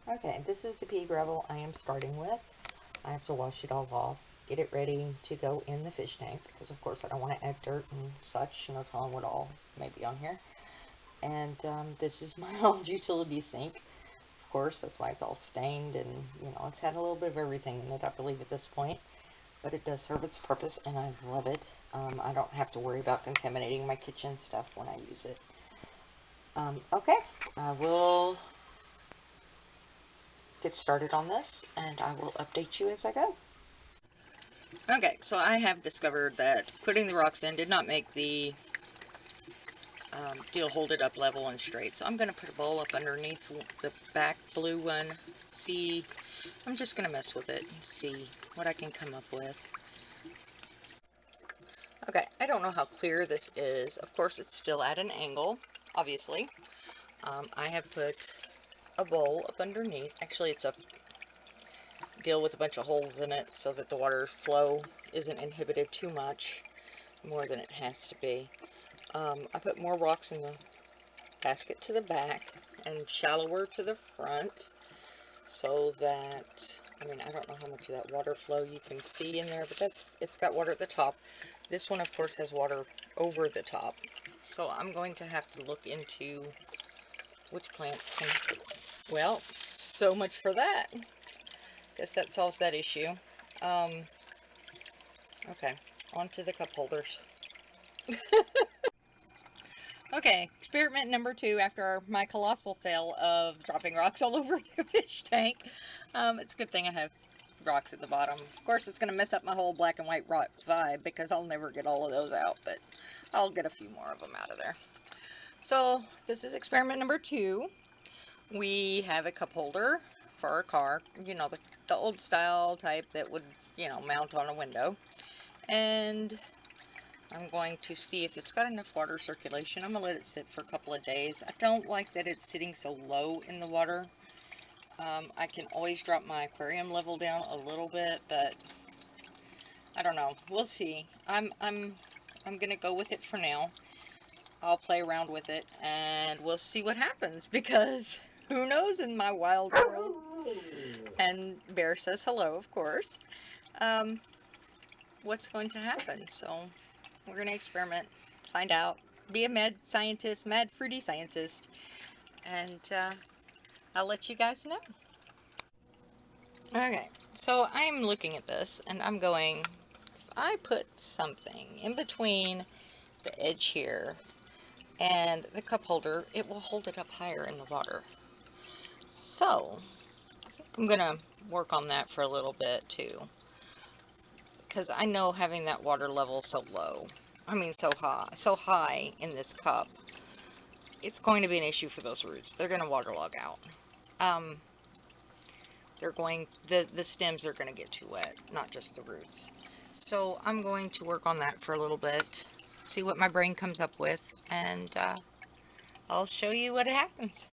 Okay, this is the pea gravel I am starting with. I have to wash it all off, get it ready to go in the fish tank, because of course I don't want to add dirt and such, no telling what all may be on here. And this is my old utility sink. Of course, that's why it's all stained, and it's had a little bit of everything in it, I believe, at this point. But it does serve its purpose, and I love it. I don't have to worry about contaminating my kitchen stuff when I use it. Okay, I will get started on this, and I will update you as I go. Okay, so I have discovered that putting the rocks in did not make the deal hold it up level and straight. So I'm going to put a bowl up underneath the back blue one. See, I'm just going to mess with it and see what I can come up with. Okay, I don't know how clear this is. Of course, it's still at an angle, obviously. I have put a bowl up underneath. Actually, it's a deal with a bunch of holes in it so that the water flow isn't inhibited too much, more than it has to be. I put more rocks in the basket to the back and shallower to the front so that, I mean, I don't know how much of that water flow you can see in there, but it's got water at the top. This one, of course, has water over the top. So I'm going to have to look into which plants can, well, so much for that. Guess that solves that issue. Okay, on to the cup holders. Okay, experiment number 2 after my colossal fail of dropping rocks all over the fish tank. It's a good thing I have rocks at the bottom. Of course, it's going to mess up my whole black and white rock vibe because I'll never get all of those out, but I'll get a few more of them out of there. So, this is experiment number 2. We have a cup holder for our car, you know, the old style type that would, mount on a window. And I'm going to see if it's got enough water circulation. I'm going to let it sit for a couple of days. I don't like that it's sitting so low in the water. I can always drop my aquarium level down a little bit, but I don't know. We'll see. I'm going to go with it for now. I'll play around with it, and we'll see what happens, because who knows in my wild world. And Bear says hello, of course. What's going to happen? So we're going to experiment, find out, be a mad scientist, mad fruity scientist, and I'll let you guys know. Okay, so I'm looking at this, and I'm going, if I put something in between the edge here and the cup holder, it will hold it up higher in the water. So, I think I'm going to work on that for a little bit, too. Because I know having that water level so low, I mean so high in this cup, it's going to be an issue for those roots. They're going to waterlog out. The stems are going to get too wet, not just the roots. So I'm going to work on that for a little bit, see what my brain comes up with, and I'll show you what happens.